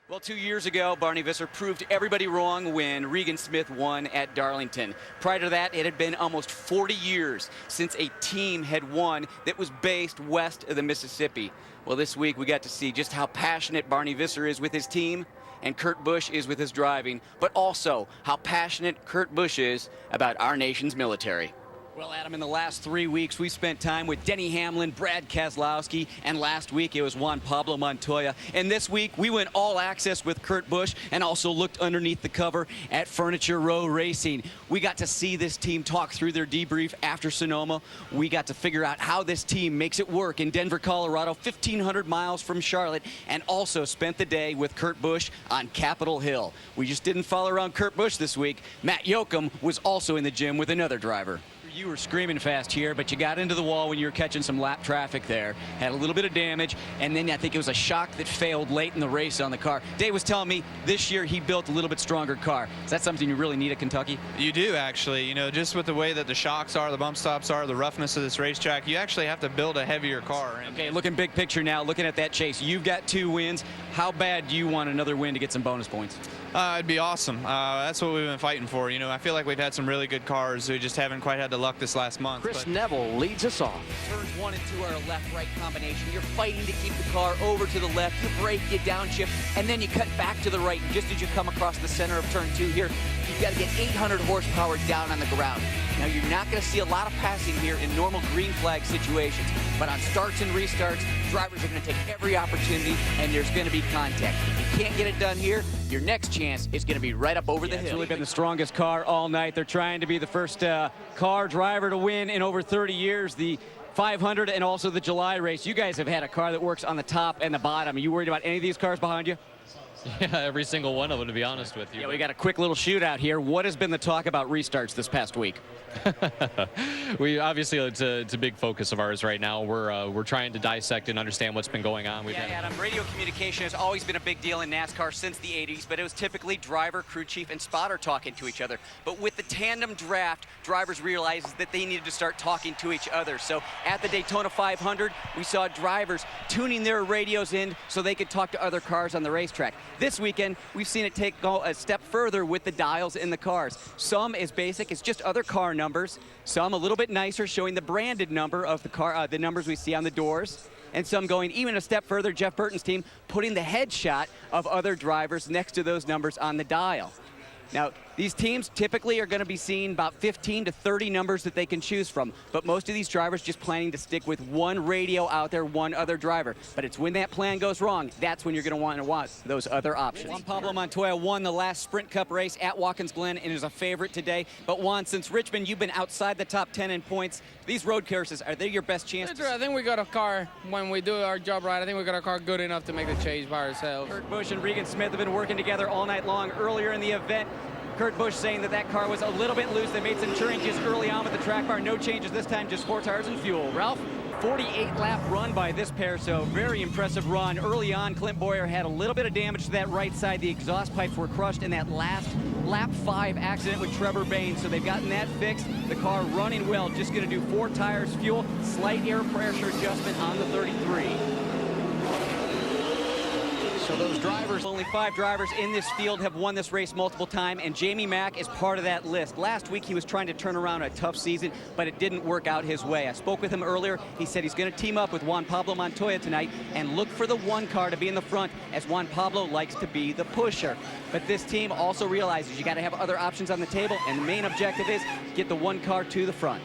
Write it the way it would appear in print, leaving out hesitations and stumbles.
Well, 2 years ago, Barney Visser proved everybody wrong when Regan Smith won at Darlington. Prior to that, it had been almost 40 years since a team had won that was based west of the Mississippi. Well, this week we got to see just how passionate Barney Visser is with his team and Kurt Busch is with his driving, but also how passionate Kurt Busch is about our nation's military. Well, Adam, in the last 3 weeks, we spent time with Denny Hamlin, Brad Keselowski, and last week it was Juan Pablo Montoya. And this week, we went all access with Kurt Busch and also looked underneath the cover at Furniture Row Racing. We got to see this team talk through their debrief after Sonoma. We got to figure out how this team makes it work in Denver, Colorado, 1,500 miles from Charlotte, and also spent the day with Kurt Busch on Capitol Hill. We just didn't follow around Kurt Busch this week. Matt Yoakum was also in the gym with another driver. You were screaming fast here, but you got into the wall when you were catching some lap traffic there. Had a little bit of damage, and then I think it was a shock that failed late in the race on the car. Dave was telling me this year he built a little bit stronger car. Is that something you really need at Kentucky? You do, actually. You know, just with the way that the shocks are, the bump stops are, the roughness of this racetrack, you actually have to build a heavier car. Okay, looking big picture now, looking at that chase. You've got 2 wins. How bad do you want another win to get some bonus points? It'd be awesome. That's what we've been fighting for. You know, I feel like we've had some really good cars. We just haven't quite had the luck this last month. Chris Neville leads us off. Turns 1 and 2 are a left-right combination. You're fighting to keep the car over to the left. You brake, you downshift, and then you cut back to the right. And just as you come across the center of turn 2 here, you've got to get 800 horsepower down on the ground. Now, you're not going to see a lot of passing here in normal green flag situations, but on starts and restarts, drivers are going to take every opportunity, and there's going to be contact. If you can't get it done here, your next chance is going to be right up over the hill. It's really been the strongest car all night. They're trying to be the first car driver to win in over 30 years. The 500 and also the July race. You guys have had a car that works on the top and the bottom. Are you worried about any of these cars behind you? Yeah, every single one of them, to be honest with you. Yeah, we got a quick little shootout here. What has been the talk about restarts this past week? We obviously, it's a big focus of ours right now. We're trying to dissect and understand what's been going on. Adam, radio communication has always been a big deal in NASCAR since the 80s, but it was typically driver, crew chief, and spotter talking to each other. But with the tandem draft, drivers realized that they needed to start talking to each other. So at the Daytona 500, we saw drivers tuning their radios in so they could talk to other cars on the racetrack. This weekend, we've seen it go a step further with the dials in the cars. Some as basic as just other car numbers, some a little bit nicer, showing the branded number of the car, the numbers we see on the doors, and some going even a step further, Jeff Burton's team putting the headshot of other drivers next to those numbers on the dial. Now, these teams typically are going to be seeing about 15 to 30 numbers that they can choose from, but most of these drivers just planning to stick with one radio out there, one other driver. But it's when that plan goes wrong, that's when you're going to want those other options. Juan Pablo Montoya won the last Sprint Cup race at Watkins Glen and is a favorite today. But Juan, since Richmond, you've been outside the top 10 in points. These road courses, are they your best chance? I think we got a car, when we do our job right, I think we got a car good enough to make the chase by ourselves. Kurt Busch and Regan Smith have been working together all night long. Earlier in the event, Kurt Busch saying that that car was a little bit loose. They made some changes early on with the track bar. No changes this time, just 4 tires and fuel. Ralph? 48-lap run by this pair, so very impressive run. Early on, Clint Boyer had a little bit of damage to that right side. The exhaust pipes were crushed in that last lap 5 accident with Trevor Baynes, so they've gotten that fixed. The car running well, just going to do 4 tires, fuel, slight air pressure adjustment on the 33. So those drivers, only 5 drivers in this field have won this race multiple times, and Jamie Mack is part of that list. Last week he was trying to turn around a tough season, but it didn't work out his way. I spoke with him earlier. He said he's going to team up with Juan Pablo Montoya tonight and look for the 1 car to be in the front, as Juan Pablo likes to be the pusher. But this team also realizes you got to have other options on the table, and the main objective is get the 1 car to the front.